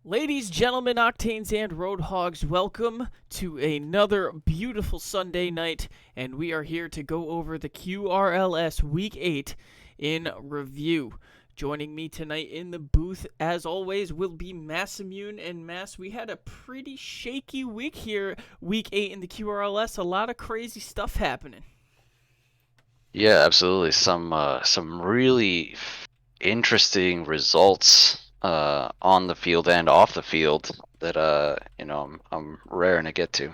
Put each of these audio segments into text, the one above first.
Ladies, gentlemen, Octanes, and Roadhogs, welcome to another beautiful Sunday night, and we are here to go over the QRLS Week 8 in review. Joining me tonight in the booth, as always, will be Massimune. And Mass, we had a pretty shaky week here, Week 8 in the QRLS. A lot of crazy stuff happening. Yeah, absolutely. Some really interesting results on the field and off the field that I'm raring to get to.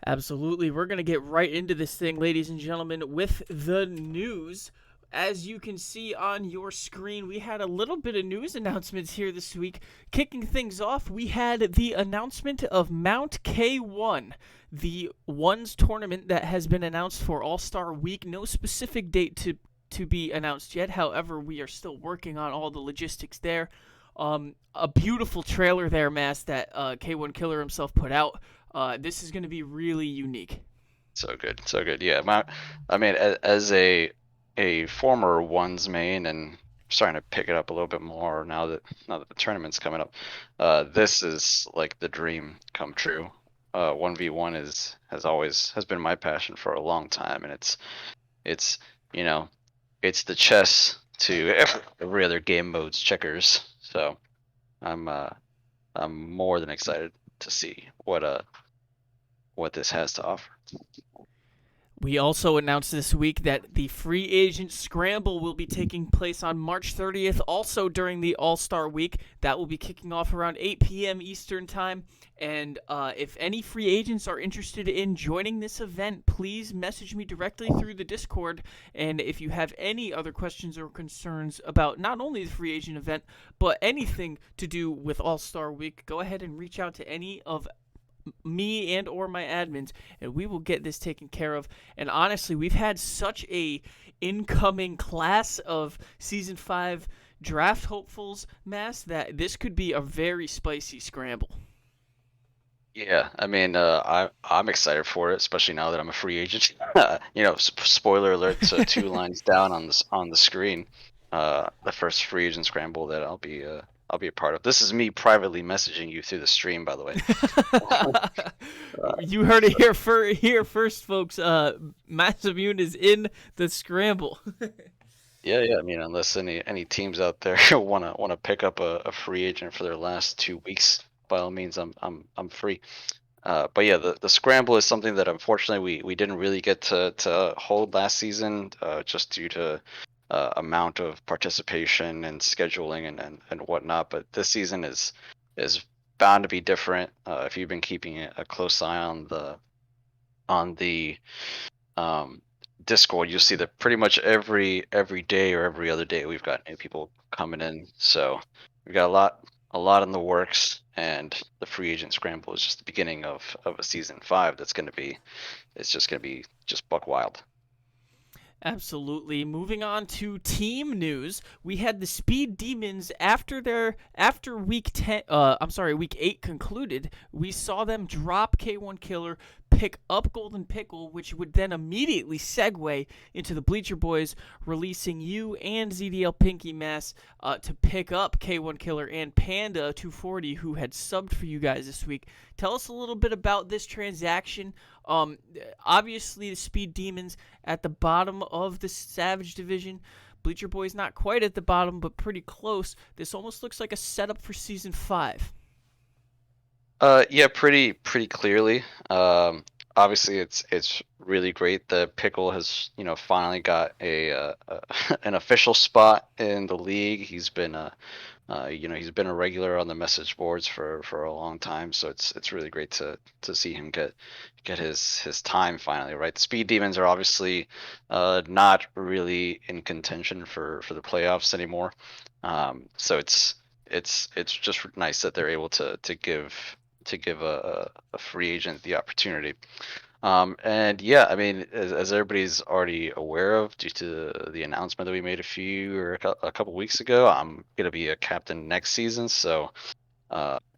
Absolutely. We're going to get right into this thing, ladies and gentlemen, with the news. As you can see on your screen, we had a little bit of news announcements here this week. Kicking things off, we had the announcement of Mount K1, the ones tournament that has been announced for All-Star Week. No specific date to be announced yet. However, we are still working on all the logistics there. A beautiful trailer there, Mass, that K1 Killer himself put out. This is going to be really unique. So good, so good. Yeah, I mean, as a former ones main and starting to pick it up a little bit more now that the tournament's coming up, this is like the dream come true. 1v1 has been my passion for a long time, and it's you know it's the chess to every other game mode's checkers. So I'm uh I'm more than excited to see what this has to offer. We also announced this week that the free agent scramble will be taking place on March 30th, also during the All Star Week. That will be kicking off around 8 p.m. Eastern Time. And if any free agents are interested in joining this event, please message me directly through the Discord. And if you have any other questions or concerns about not only the free agent event, but anything to do with All Star Week, go ahead and reach out to any of me and or my admins, and we will get this taken care of. And honestly, we've had such a incoming class of season 5 draft hopefuls, Mass, that this could be a very spicy scramble. Yeah, I mean, I'm excited for it, especially now that I'm a free agent. Spoiler alert, so two lines down on the screen, the first free agent scramble that I'll be a part of. This is me privately messaging you through the stream, by the way. You heard it here first, folks. Massimune is in the scramble. Yeah. I mean, unless any teams out there wanna pick up a free agent for their last 2 weeks, by all means, I'm free. But yeah, the scramble is something that unfortunately we didn't really get to hold last season, just due to amount of participation and scheduling and whatnot. But this season is bound to be different. If you've been keeping a close eye on the um, Discord, you'll see that pretty much every day or every other day we've got new people coming in. So we've got a lot in the works, and the free agent scramble is just the beginning of a season 5 that's going to be it's just going to be just buck wild. Absolutely. Moving on to team news, we had the Speed Demons after week 10. Week 8 concluded. We saw them drop K1 Killer, pick up Golden Pickle, which would then immediately segue into the Bleacher Boys releasing you and ZDL Pinky Mass to pick up K1 Killer and Panda 240, who had subbed for you guys this week. Tell us a little bit about this transaction. Um, Obviously, the Speed Demons at the bottom of the Savage division. Bleacher Boys not quite at the bottom, but pretty close. This almost looks like a setup for season 5. Yeah, pretty clearly. Obviously, it's really great that Pickle has finally got an official spot in the league. He's been a regular on the message boards for a long time, so it's really great to see him get his time finally. Right, the Speed Demons are obviously not really in contention for the playoffs anymore. So it's just nice that they're able to give a free agent the opportunity. And yeah, I mean, as everybody's already aware of, due to the announcement that we made a couple weeks ago, I'm gonna be a captain next season. So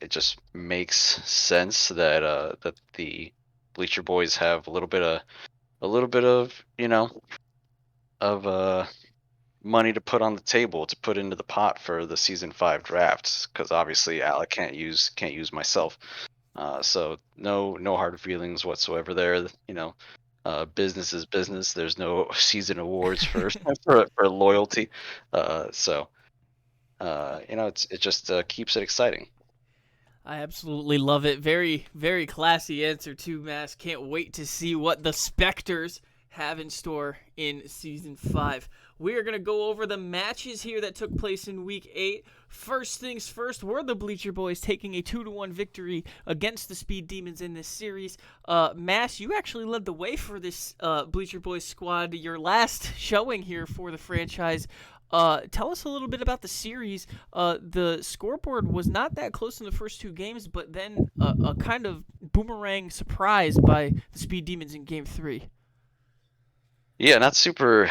it just makes sense that the Bleacher Boys have a little bit of of money to put on the table to put into the pot for the season 5 drafts because obviously Alec can't use myself. So no hard feelings whatsoever there. Business is business. There's no season awards for for loyalty. So it just keeps it exciting. I absolutely love it. Very, very classy answer too, Mass. Can't wait to see what the Spectres have in store in season 5. We are going to go over the matches here that took place in week 8. First things first, were the Bleacher Boys taking a 2-1 victory against the Speed Demons in this series. Mass, you actually led the way for this Bleacher Boys squad. Your last showing here for the franchise. Tell us a little bit about the series. The scoreboard was not that close in the first 2 games, but then a kind of boomerang surprise by the Speed Demons in Game 3. Yeah, not super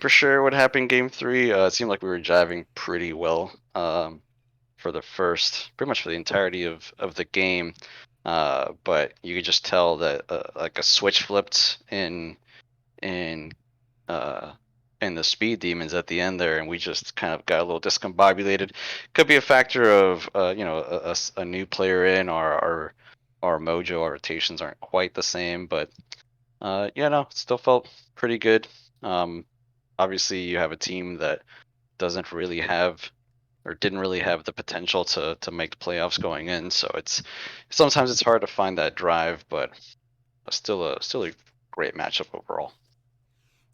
sure what happened in game 3. It seemed like we were jiving pretty well for pretty much for the entirety of the game. But you could just tell that like a switch flipped in uh, in the speed demons at the end there, and we just kind of got a little discombobulated. Could be a factor of a new player in, or our mojo, our rotations aren't quite the same, but yeah, no, still felt pretty good. Um, Obviously, you have a team that doesn't really have or didn't really have the potential to make the playoffs going in, so sometimes it's hard to find that drive, but still a great matchup overall.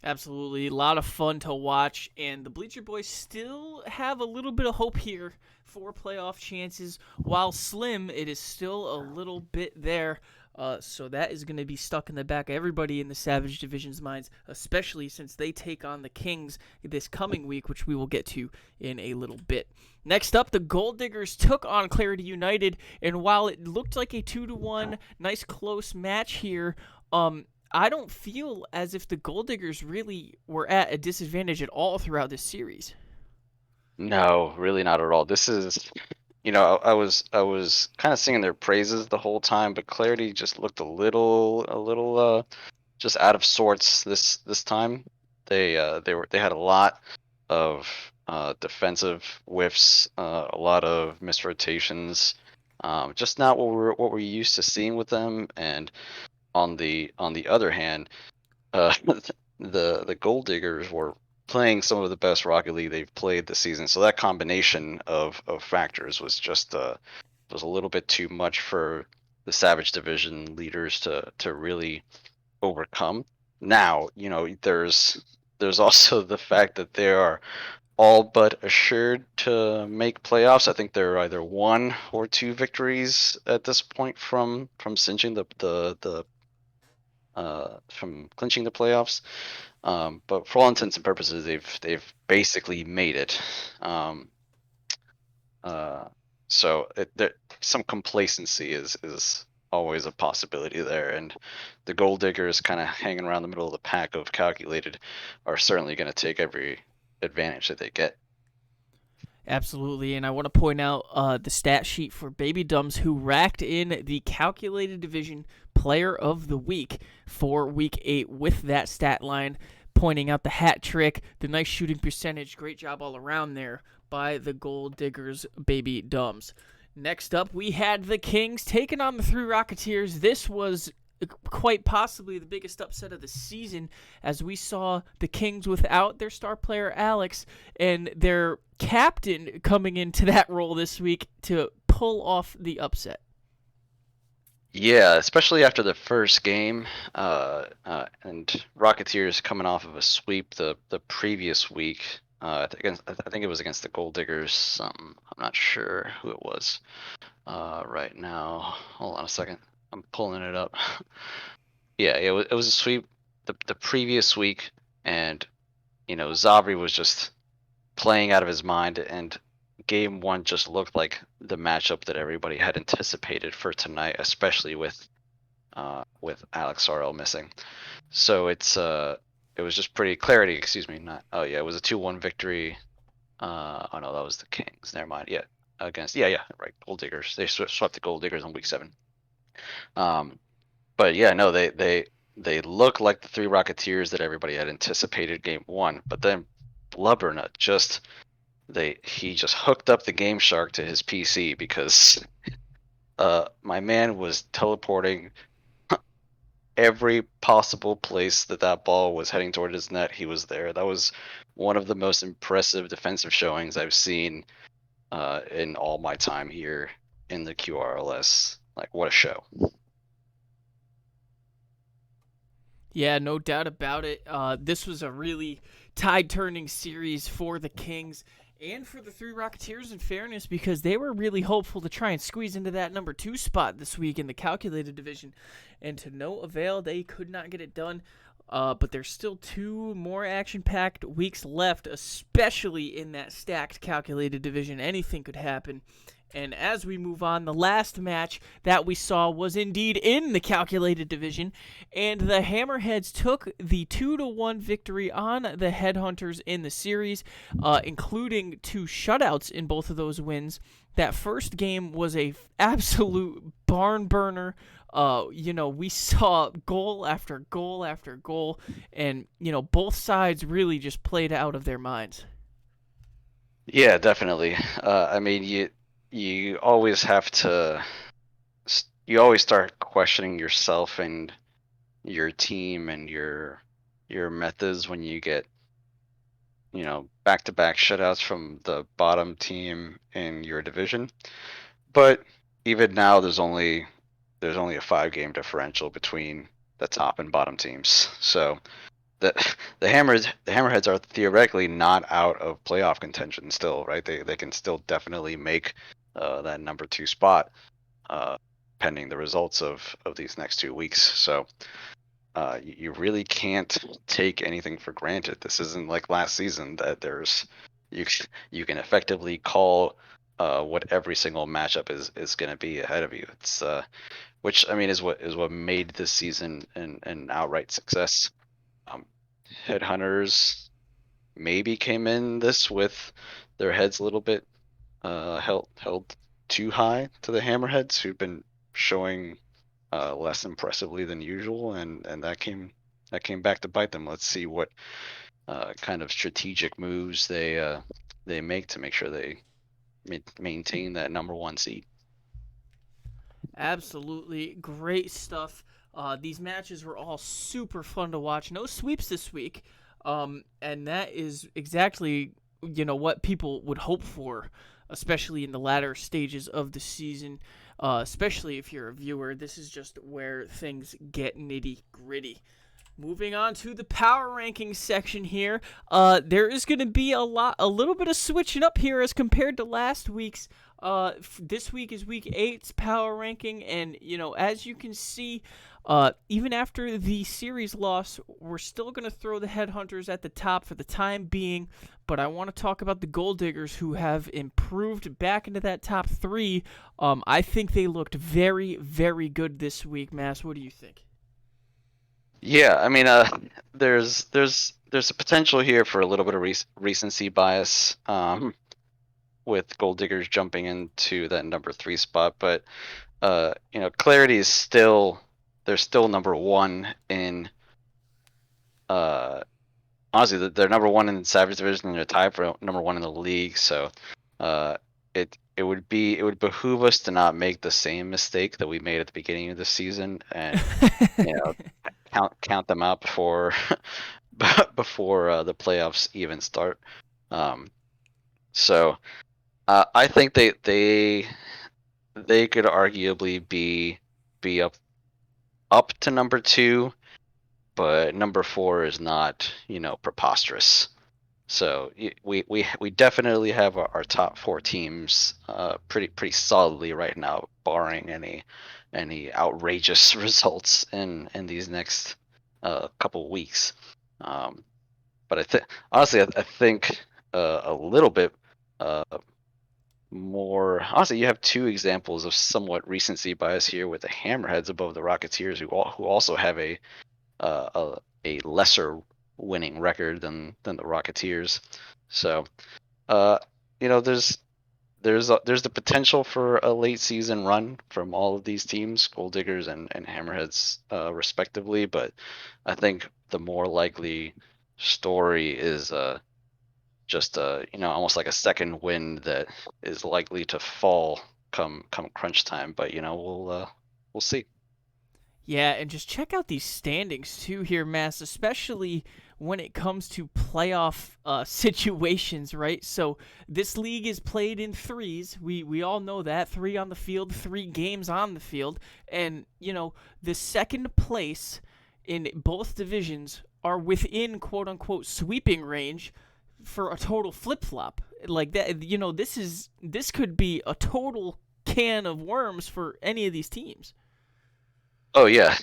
Absolutely. A lot of fun to watch, and the Bleacher Boys still have a little bit of hope here for playoff chances. While slim, it is still a little bit there. So that is going to be stuck in the back of everybody in the Savage Division's minds, especially since they take on the Kings this coming week, which we will get to in a little bit. Next up, the Gold Diggers took on Clarity United, and while it looked like a 2-1, nice close match here, I don't feel as if the Gold Diggers really were at a disadvantage at all throughout this series. No, really not at all. This is, I was kind of singing their praises the whole time, but Clarity just looked a little just out of sorts this time. They had a lot of defensive whiffs, a lot of misrotations, just not what we're used to seeing with them. And on the other hand, uh, the Gold Diggers were playing some of the best Rocket League they've played this season. So that combination of factors was just was a little bit too much for the Savage Division leaders to really overcome. Now, there's also the fact that they are all but assured to make playoffs. I think they're either 1 or 2 victories at this point from cinching from clinching the playoffs. But for all intents and purposes, they've basically made it. Um, uh, so some complacency is always a possibility there, and the gold diggers kind of hanging around the middle of the pack of calculated are certainly going to take every advantage that they get. Absolutely, and I want to point out the stat sheet for Baby Dumbs, who racked in the calculated division player of the week for week 8 with that stat line, pointing out the hat trick, the nice shooting percentage. Great job all around there by the Gold Diggers, Baby Dumbs. Next up, we had the Kings taking on the Three Rocketeers. This was quite possibly the biggest upset of the season, as we saw the Kings without their star player Alex and their captain coming into that role this week to pull off the upset. Yeah, especially after the first game, and Rocketeers coming off of a sweep the previous week. I think it was against the Gold Diggers. I'm not sure who it was right now. Hold on a second. I'm pulling it up. Yeah, it was a sweep the previous week, and Zavri was just playing out of his mind, and game 1 just looked like the matchup that everybody had anticipated for tonight, especially with Alex RL missing. So it was just pretty clarity. Excuse me, not. Oh yeah, it was a 2-1 victory. Oh no, that was the Kings. Never mind. Yeah, against right, Gold Diggers. They swept the Gold Diggers on week 7. Um, but yeah, no, they look like the Three Rocketeers that everybody had anticipated game 1, but then blubbernut he just hooked up the Game Shark to his PC because my man was teleporting every possible place that ball was heading toward his net. He was there. That was one of the most impressive defensive showings I've seen in all my time here in the QRLS. Like, what a show! Yeah, no doubt about it. This was a really tide-turning series for the Kings and for the Three Rocketeers, in fairness, because they were really hopeful to try and squeeze into that number 2 spot this week in the calculated division, and to no avail. They could not get it done. But there's still 2 more action-packed weeks left, especially in that stacked calculated division. Anything could happen. And as we move on, the last match that we saw was indeed in the calculated division, and the Hammerheads took the 2-1 victory on the Headhunters in the series, including 2 shutouts in both of those wins. That first game was a absolute barn burner. We saw goal after goal after goal, and both sides really just played out of their minds. Yeah, definitely. I mean, you always have to. You always start questioning yourself and your team and your methods when you get back-to-back shutouts from the bottom team in your division. But even now, there's only a 5-game differential between the top and bottom teams. So the the Hammerheads are theoretically not out of playoff contention still, right? They can still definitely make that number 2 spot, pending the results of these next 2 weeks. So you really can't take anything for granted. This isn't like last season that you you can effectively call what every single matchup is going to be ahead of you. It's which I mean is what made this season an outright success. Um, Headhunters maybe came in this with their heads a little bit held too high to the Hammerheads, who've been showing less impressively than usual, and that came back to bite them. Let's see what kind of strategic moves they make sure they maintain that number 1 seed. Absolutely great stuff. These matches were all super fun to watch. No sweeps this week, and that is exactly what people would hope for, especially in the latter stages of the season. Especially if you're a viewer, this is just where things get nitty gritty. Moving on to the power rankings section here, there is going to be a little bit of switching up here as compared to last week's. This week is week 8's power ranking, and as you can see, even after the series loss, we're still going to throw the Headhunters at the top for the time being. But I want to talk about the Gold Diggers, who have improved back into that top 3. I think they looked very, very good this week. Mass, what do you think? Yeah, I mean, there's a potential here for a little bit of recency bias, with Gold Diggers jumping into that number 3 spot, but Clarity is still they're still number 1 in uh honestly they're number 1 in the Savage Division, and they're tied for number 1 in the league. So uh it would behoove us to not make the same mistake that we made at the beginning of the season, and you know count them out before before the playoffs even start. Um, so I think they could arguably be up to number 2, but number 4 is not preposterous. So we definitely have our top 4 teams pretty solidly right now, barring any outrageous results in these next couple weeks. But I think honestly, I think a little bit uh, more. Honestly, you have 2 examples of somewhat recency bias here with the Hammerheads above the Rocketeers, who also have a lesser winning record than the Rocketeers. So uh, there's the potential for a late season run from all of these teams, Gold Diggers and Hammerheads, respectively. But I think the more likely story is just almost like a second wind that is likely to fall come crunch time. But we'll see. Yeah, and just check out these standings too here, Mass, especially when it comes to playoff situations, right? So this league is played in threes. We all know that. 3 on the field, 3 games on the field. And, the second place in both divisions are within quote unquote sweeping range for a total flip flop. Like that, this could be a total can of worms for any of these teams. Oh yeah.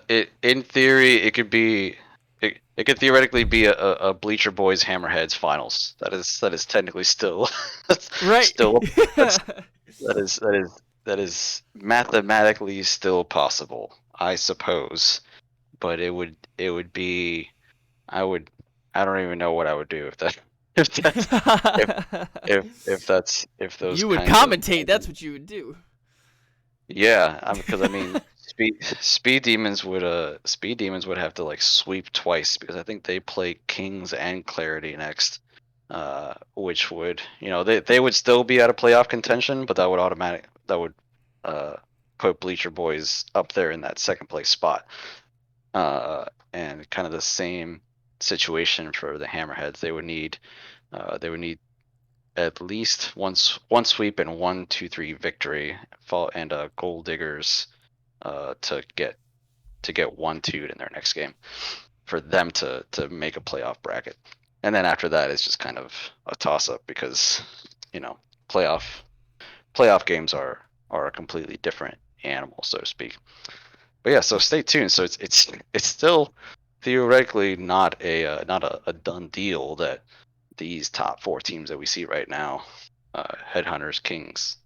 It in theory it could theoretically be a Bleacher Boys Hammerheads finals. That is technically still Right. still that's that is mathematically still possible, I suppose. But it would be I don't even know what I would do if that if that's if if those You would kinds of commentate. That's what you would do. yeah, because I mean, speed demons would have to like sweep twice because I think they play Kings and Clarity next, which would they would still be out of playoff contention, but that would uh put Bleacher Boys up there in that second place spot, and kind of the same situation for the Hammerheads. They would need at least one sweep and 1-2-3 victory, fall and Gold Diggers to get 1-2 in their next game for them to make a playoff bracket. And then after that, it's just kind of a toss up because you know playoff playoff games are a completely different animal, so to speak. But yeah, so stay tuned. So it's still theoretically not a done deal that these top 4 teams that we see right now, Headhunters, Kings,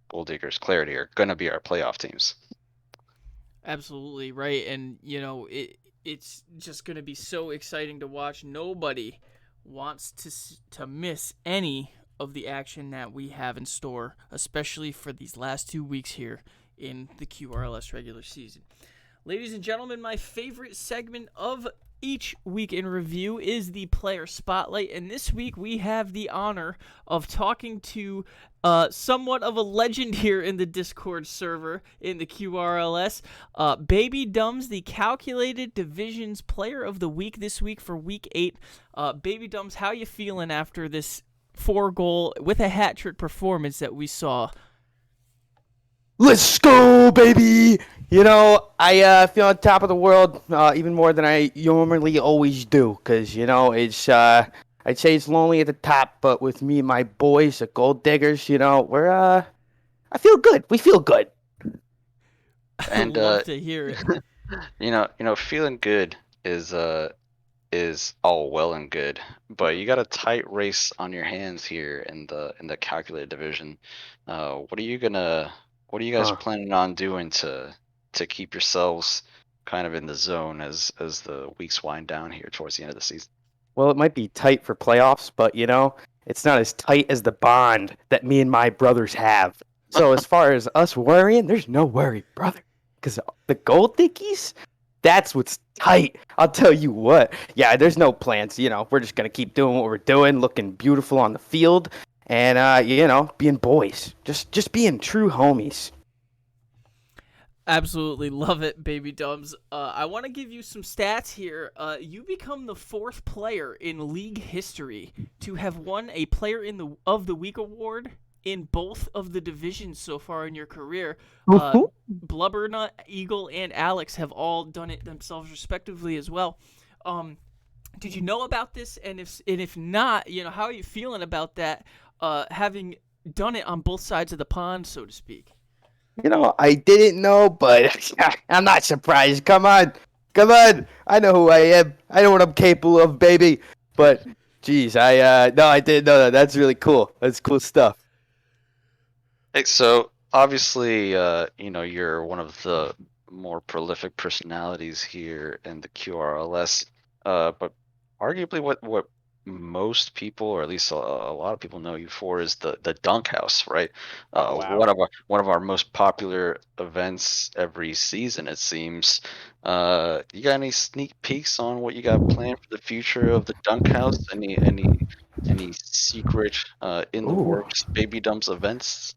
Gold Diggers, Clarity, are gonna be our playoff teams. Absolutely right, and it's just gonna be so exciting to watch. Nobody wants to miss any of the action that we have in store, especially for these last 2 weeks here in the QRLS regular season. Ladies and gentlemen, my favorite segment of each week in review is the player spotlight, and this week we have the honor of talking to somewhat of a legend here in the Discord server in the QRLS. Baby Dumbs, the calculated divisions player of the week this week for week 8. Baby Dumbs, how you feeling after this 4-goal with a hat trick performance that we saw? Let's go, baby! I feel on top of the world even more than I normally always do, because, I'd say it's lonely at the top, but with me and my boys, the Gold Diggers, I feel good. We feel good. I And love to hear it. feeling good is all well and good, but you got a tight race on your hands here in the calculated division. What are you guys Uh, planning on doing to keep yourselves kind of in the zone as the weeks wind down here towards the end of the season? well, it might be tight for playoffs, but, it's not as tight as the bond that me and my brothers have. So as far as us worrying, there's no worry, brother. Because the Gold Dickies, that's what's tight. I'll tell you what. Yeah, there's no plans. We're just going to keep doing what we're doing, looking beautiful on the field, and, being boys. Just being true homies. Absolutely love it, Baby Dubs. I want to give you some stats here. You become the 4th player in league history to have won a Player of the Week award in both of the divisions so far in your career. Blubbernut, Eagle, and Alex have all done it themselves respectively as well. Did you know about this? And if not, how are you feeling about that? Having done it on both sides of the pond, so to speak. I didn't know, but I'm not surprised. Come on. Come on. I know who I am. I know what I'm capable of, baby. But, geez, no, I didn't know that. That's really cool. That's cool stuff. Hey, so obviously, you're one of the more prolific personalities here in the QRLS. But arguably, most people, or at least a lot of people know you for, is the Dunk House, right? Oh wow. One of our most popular events every season, it seems. You got any sneak peeks on what you got planned for the future of the Dunk House? Any secret in the Ooh. works baby dumps events?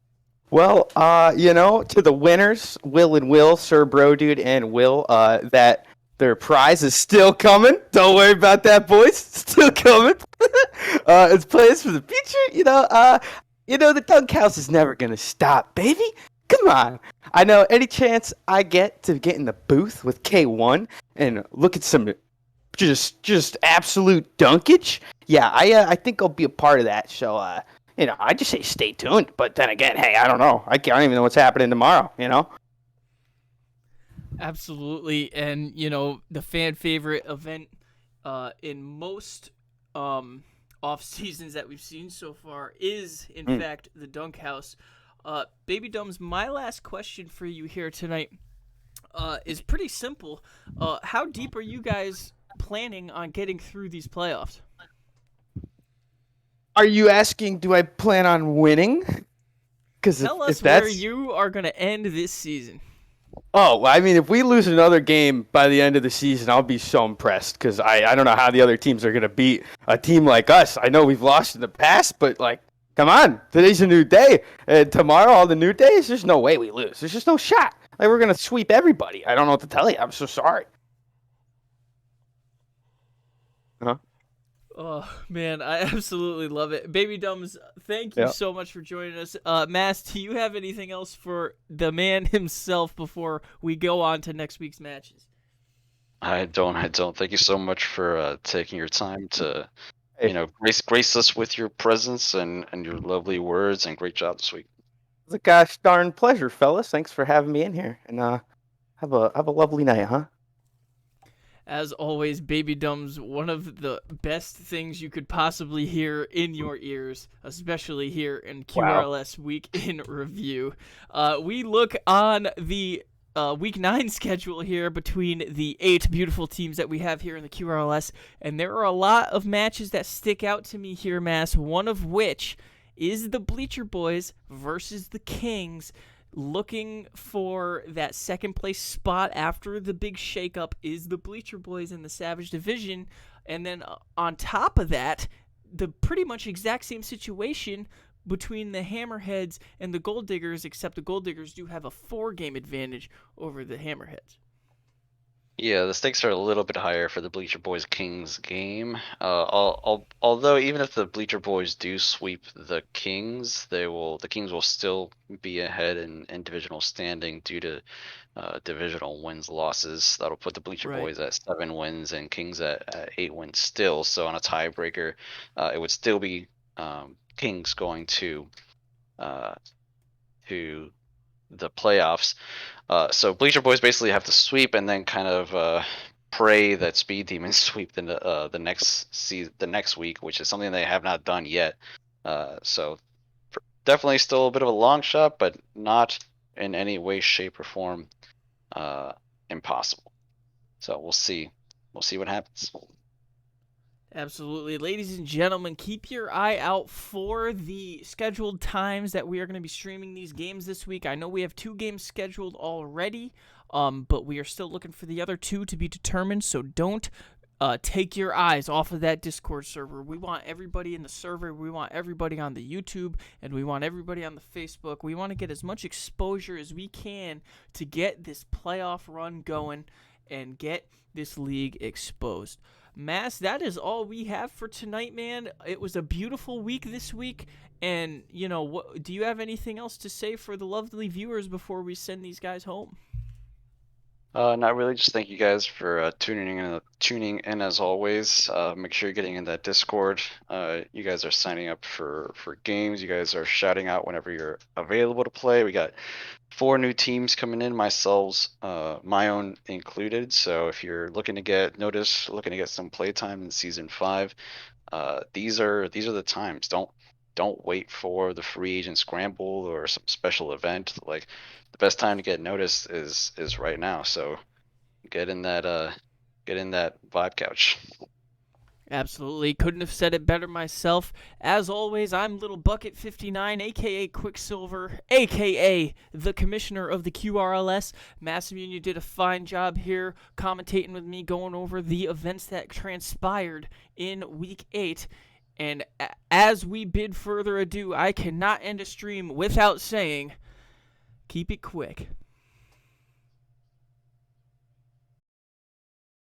Well, to the winners, Will and Will, Sir Bro Dude and Will, that their prize is still coming. Don't worry about that, boys. Still coming. It's plans for the future. The Dunk House is never gonna stop, baby. Come on. I know any chance I get to get in the booth with K1 and look at some just absolute dunkage. Yeah, I think I'll be a part of that. So I just say stay tuned. But then again, hey, I don't know. I don't even know what's happening tomorrow. Absolutely, and the fan favorite event in most off seasons that we've seen so far is in Mm. fact the Dunk House. Baby Dumbs, my last question for you here tonight is pretty simple. How deep are you guys planning on getting through these playoffs? Are you asking? Do I plan on winning? Because if, Tell us if where that's you are going to end this season. oh, well, I mean, if we lose another game by the end of the season, I'll be so impressed. Because I don't know how the other teams are gonna beat a team like us. I know we've lost in the past, but like, come on, today's a new day, and tomorrow all the new days. There's no way we lose. There's just no shot. Like we're gonna sweep everybody. I don't know what to tell you. I'm so sorry. Huh? Oh man, I absolutely love it. Baby Dumbs, thank you Yeah. so much for joining us. Mass, do you have anything else for the man himself before we go on to next week's matches? I don't. I don't. Thank you so much for taking your time to, Hey, grace us with your presence and your lovely words, and great job this week. it's a gosh darn pleasure, fellas. Thanks for having me in here, and have a lovely night, huh? As always, Baby Dumbs, one of the best things you could possibly hear in your ears, especially here in Wow. QRLS Week in Review. We look on the Week 9 schedule here between the 8 beautiful teams that we have here in the QRLS, and there are a lot of matches that stick out to me here, Mass, one of which is the Bleacher Boys versus the Kings. Looking for that second place spot after the big shakeup is the Bleacher Boys in the Savage Division. And then on top of that, the pretty much exact same situation between the Hammerheads and the Gold Diggers, except the Gold Diggers do have a 4-game advantage over the Hammerheads. Yeah, the stakes are a little bit higher for the Bleacher Boys Kings game. Although even if the Bleacher Boys do sweep the Kings, the Kings will still be ahead in divisional standing due to divisional wins losses. That'll put the Bleacher Right. Boys at 7 wins and Kings at 8 wins still. So on a tiebreaker, it would still be Kings going uh, to the playoffs. So Bleacher Boys basically have to sweep and then kind of pray that Speed Demons sweep the next week, which is something they have not done yet. So definitely still a bit of a long shot, but not in any way, shape, or form impossible. So we'll see. We'll see what happens. Absolutely. Ladies and gentlemen, keep your eye out for the scheduled times that we are going to be streaming these games this week. I know we have 2 games scheduled already, but we are still looking for the other 2 to be determined, so don't take your eyes off of that Discord server. We want everybody in the server. We want everybody on the YouTube, and we want everybody on the Facebook. We want to get as much exposure as we can to get this playoff run going and get this league exposed. Mass, that is all we have for tonight, man. It was a beautiful week this week, and what do you have anything else to say for the lovely viewers before we send these guys home? Not really. Just thank you guys for tuning in as always. Make sure you're getting in that Discord. You guys are signing up for games. You guys are shouting out whenever you're available to play. We got 4 new teams coming in, my own included. So if you're looking to get notice, looking to get some playtime in season 5, these are the times. Don't wait for the free agent scramble or some special event. Like, the best time to get noticed is right now. So get in that vibe couch. Absolutely. Couldn't have said it better myself. As always, I'm Little Bucket 59, aka Quicksilver, aka the commissioner of the QRLS. Massive Union did a fine job here commentating with me, going over the events that transpired in Week 8. And as we bid further ado, I cannot end a stream without saying, keep it quick.